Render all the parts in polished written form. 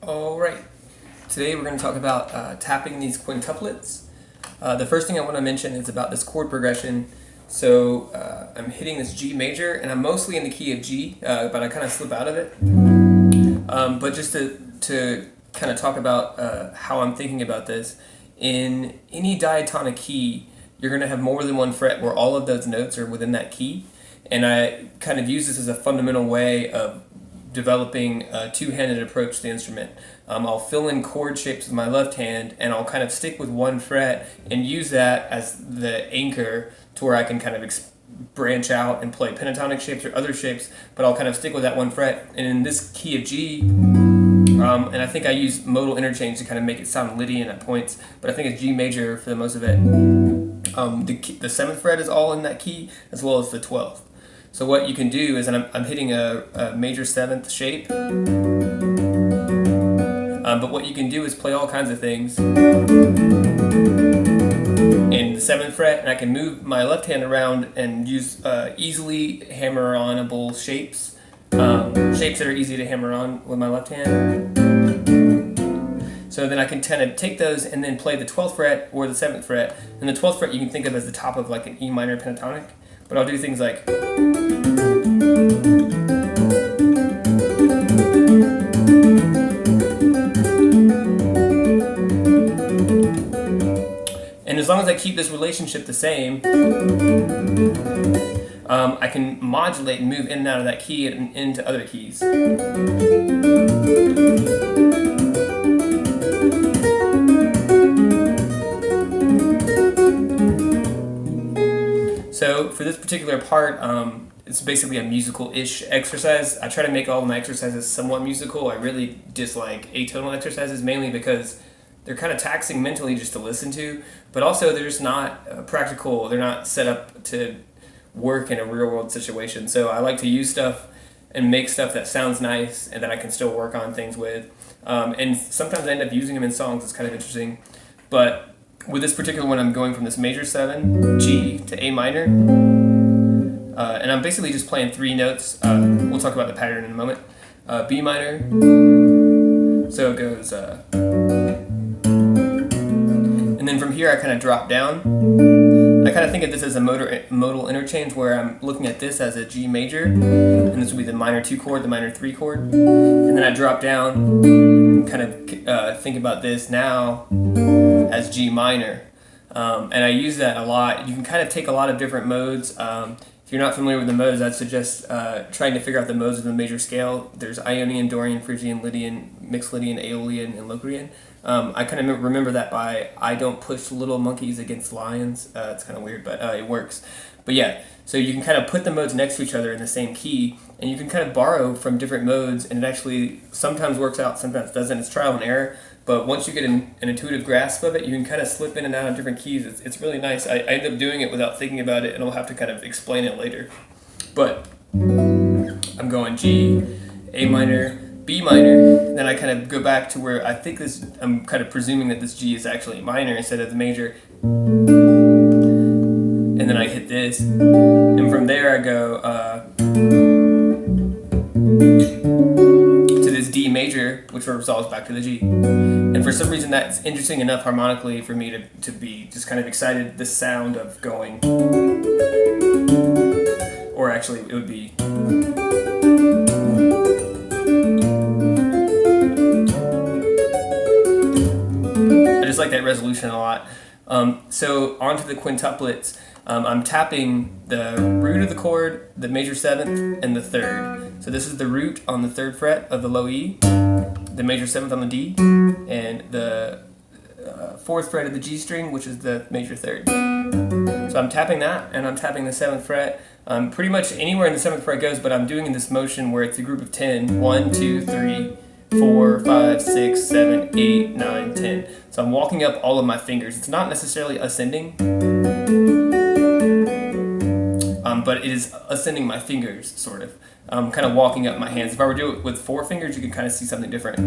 Alright, today we're going to talk about tapping these quintuplets. The first thing I want to mention is about this chord progression. So I'm hitting this G major, and I'm mostly in the key of G, but I kind of slip out of it. But just to kind of talk about how I'm thinking about this, in any diatonic key, you're going to have more than one fret where all of those notes are within that key. And I kind of use this as a fundamental way of developing a two-handed approach to the instrument. I'll fill in chord shapes with my left hand, and I'll kind of stick with one fret and use that as the anchor to where I can kind of branch out and play pentatonic shapes or other shapes, but I'll kind of stick with that one fret. And in this key of G, and I think I use modal interchange to kind of make it sound Lydian at points, but I think it's G major for the most of it. The 7th fret is all in that key, as well as the 12th. So what you can do is, and I'm hitting a major 7th shape, but what you can do is play all kinds of things in the 7th fret, and I can move my left hand around and use easily hammer-onable shapes, shapes that are easy to hammer on with my left hand. So then I can kind of take those and then play the 12th fret or the 7th fret, and the 12th fret you can think of as the top of like an E minor pentatonic, but I'll do things like and as long as I keep this relationship the same, I can modulate and move in and out of that key and into other keys. So for this particular part, it's basically a musical-ish exercise. I try to make all of my exercises somewhat musical. I really dislike atonal exercises, mainly because they're kind of taxing mentally just to listen to, but also they're just not practical. They're not set up to work in a real-world situation. So I like to use stuff and make stuff that sounds nice and that I can still work on things with. And sometimes I end up using them in songs. It's kind of interesting. But with this particular one, I'm going from this major 7, G, to A minor. And I'm basically just playing 3 notes. We'll talk about the pattern in a moment. B minor. So it goes... and then from here I kind of drop down. I kind of think of this as a modal interchange where I'm looking at this as a G major, and this will be the minor 2 chord, the minor 3 chord. And then I drop down and kind of think about this now as G minor. And I use that a lot. You can kind of take a lot of different modes. If you're not familiar with the modes, I'd suggest trying to figure out the modes of the major scale. There's Ionian, Dorian, Phrygian, Lydian, Mixed Lydian, Aeolian, and Locrian. I kind of remember that by I don't push little monkeys against lions. It's kind of weird, but it works. But yeah, so you can kind of put the modes next to each other in the same key, and you can kind of borrow from different modes, and it actually sometimes works out, sometimes doesn't. It's trial and error. But once you get an intuitive grasp of it, you can kind of slip in and out of different keys. It's really nice. I end up doing it without thinking about it, and I'll have to kind of explain it later. But I'm going G, A minor, B minor, then I kind of go back to where I think this, I'm kind of presuming that this G is actually minor instead of the major. And then I hit this, and from there I go to this D major, which resolves back to the G. And for some reason that's interesting enough harmonically for me to be just kind of excited, the sound of going, or actually it would be, I just like that resolution a lot. So onto the quintuplets. I'm tapping the root of the chord, the major 7th, and the 3rd. So this is the root on the 3rd fret of the low E, the major 7th on the D, and the 4th fret of the G string, which is the major 3rd. So I'm tapping that, and I'm tapping the 7th fret Pretty much anywhere in the 7th fret goes, but I'm doing in this motion where it's a group of 10. 1, 2, 3, 4, 5, 6, 7, 8, 9, 10. So I'm walking up all of my fingers. It's not necessarily ascending, but it is ascending my fingers, sort of. I'm kind of walking up my hands. If I were to do it with 4 fingers, you can kind of see something different.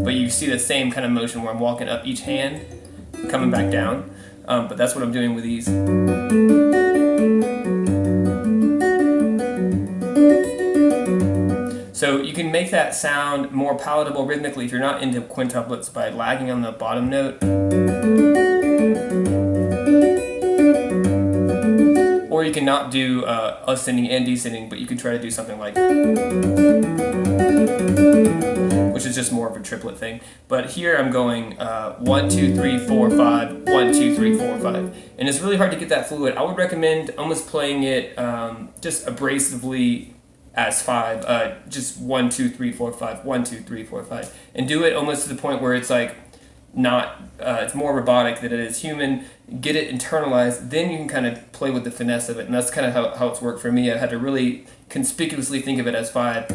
But you see the same kind of motion where I'm walking up each hand, coming back down. But that's what I'm doing with these. So you can make that sound more palatable rhythmically if you're not into quintuplets by lagging on the bottom note. Or you can not do ascending and descending, but you can try to do something like, which is just more of a triplet thing. But here I'm going 1, 2, 3, 4, 5, 1, 2, 3, 4, 5. And it's really hard to get that fluid. I would recommend almost playing it just abrasively as 5, just 1, 2, 3, 4, 5, 1, 2, 3, 4, 5. And do it almost to the point where it's like not, it's more robotic than it is human. Get it internalized, then you can kind of play with the finesse of it. And that's kind of how it's worked for me. I had to really conspicuously think of it as 5.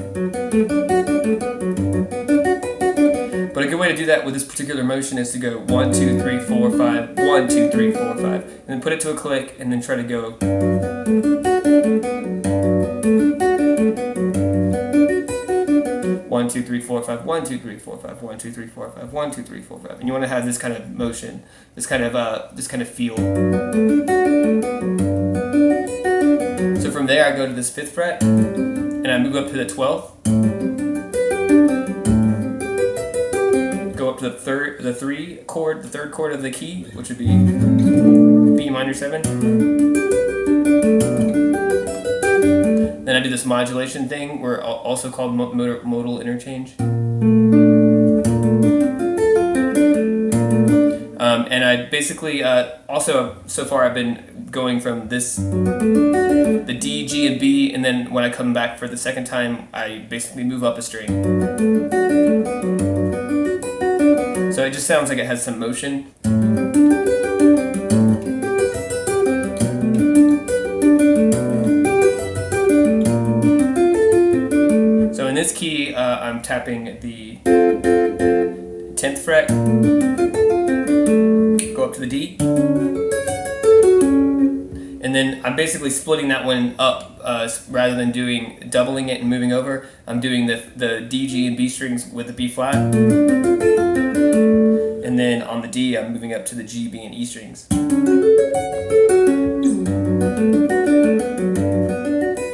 But a good way to do that with this particular motion is to go 1, 2, 3, 4, 5, 1, 2, 3, 4, 5, and then put it to a click, and then try to go. 1, 2, 3, 4, 5, 1, 2, 3, 4, 5, 1, 2, 3, 4, 5, 1, 2, 3, 4, 5. And you want to have this kind of motion, this kind of feel. So from there I go to this 5th fret, and I move up to the 12th. Go up to the 3rd chord of the key, which would be B minor 7. Then I do this modulation thing, also called modal interchange. And I basically, also, so far I've been going from this, the D, G, and B, and then when I come back for the second time, I basically move up a string. So it just sounds like it has some motion. So in this key, I'm tapping the 10th fret, go up to the D, and then I'm basically splitting that one up rather than doubling it and moving over. I'm doing the D, G, and B strings with the B flat. And then on the D, I'm moving up to the G, B, and E strings. And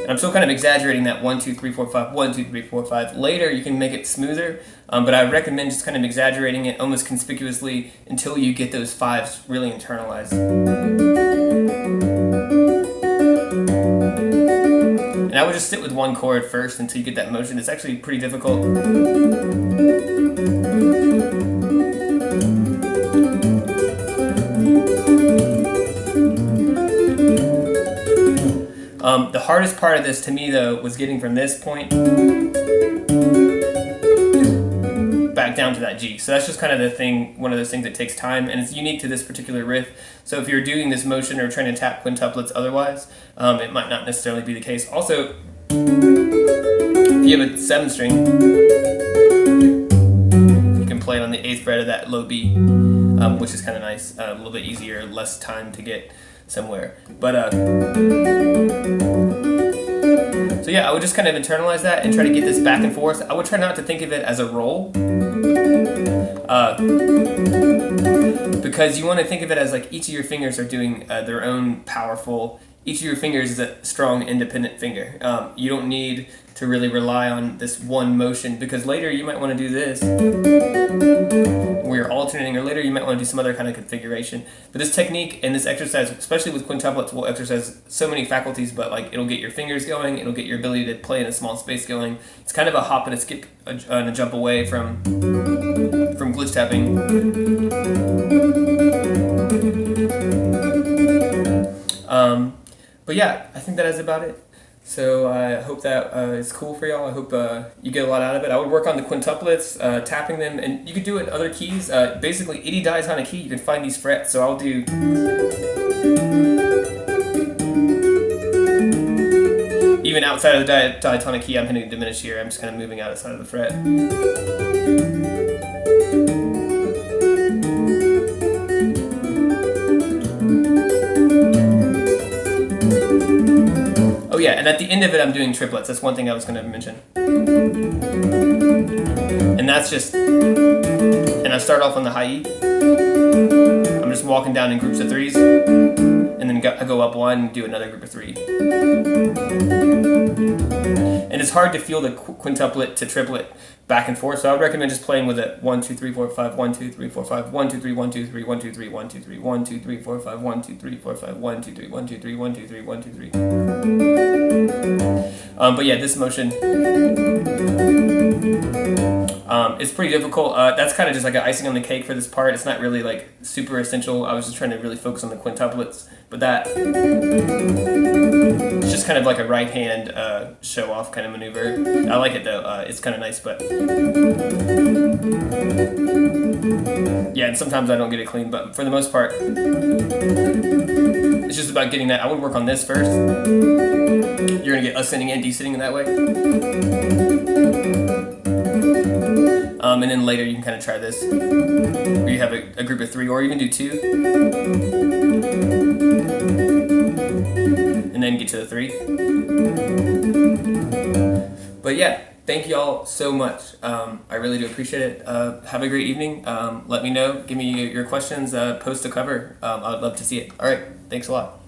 I'm still kind of exaggerating that 1, 2, 3, 4, 5, 1, 2, 3, 4, 5. Later, you can make it smoother, but I recommend just kind of exaggerating it almost conspicuously until you get those 5s really internalized. And I would just sit with one chord first until you get that motion. It's actually pretty difficult. The hardest part of this to me, though, was getting from this point back down to that G. So that's just kind of the thing, one of those things that takes time, and it's unique to this particular riff. So if you're doing this motion or trying to tap quintuplets otherwise, it might not necessarily be the case. Also, if you have a 7 string, you can play it on the 8th fret of that low B, which is kind of nice, a little bit easier, less time to get somewhere. But so yeah, I would just kind of internalize that and try to get this back and forth. I would try not to think of it as a roll, because you want to think of it as like each of your fingers are doing their own powerful. Each of your fingers is a strong, independent finger. You don't need to really rely on this one motion, because later you might want to do this, where you're alternating, or later you might want to do some other kind of configuration. But this technique and this exercise, especially with quintuplets, will exercise so many faculties, but like it'll get your fingers going, it'll get your ability to play in a small space going. It's kind of a hop and a skip and a jump away from glitch tapping. But yeah, I think that is about it. So I hope that is cool for y'all. I hope you get a lot out of it. I would work on the quintuplets, tapping them, and you could do it in other keys. Basically, any diatonic key, you can find these frets. So I'll do even outside of the diatonic key, I'm hitting a diminished here. I'm just kind of moving outside of the fret. Oh yeah, and at the end of it I'm doing triplets. That's one thing I was going to mention. And that's just, and I start off on the high E. I'm just walking down in groups of threes, and then I go up one and do another group of three. And it's hard to feel the quintuplet to triplet back and forth, so I would recommend just playing with it 1 2 3 4 5 1 2 3 4 5 1 2 3 1 2 3 1 2 3 1 2 3 1 2 3 4 5 1 2 3 4 5 1 2 3 1 2 3 1 2 3 1 2 3. But yeah, this motion it's pretty difficult. That's kind of just like an icing on the cake for this part. It's not really like super essential. I was just trying to really focus on the quintuplets, but that it's just kind of like a right hand show off kind of maneuver. I like it though. It's kind of nice, but yeah, and sometimes I don't get it clean, but for the most part it's just about getting that. I would work on this first. You're gonna get ascending and descending in that way. And then later you can kind of try this, where you have a group of three, or even do two, and then get to the three. But yeah, thank you all so much. I really do appreciate it. Have a great evening. Let me know. Give me your questions. Post a cover. I would love to see it. All right. Thanks a lot.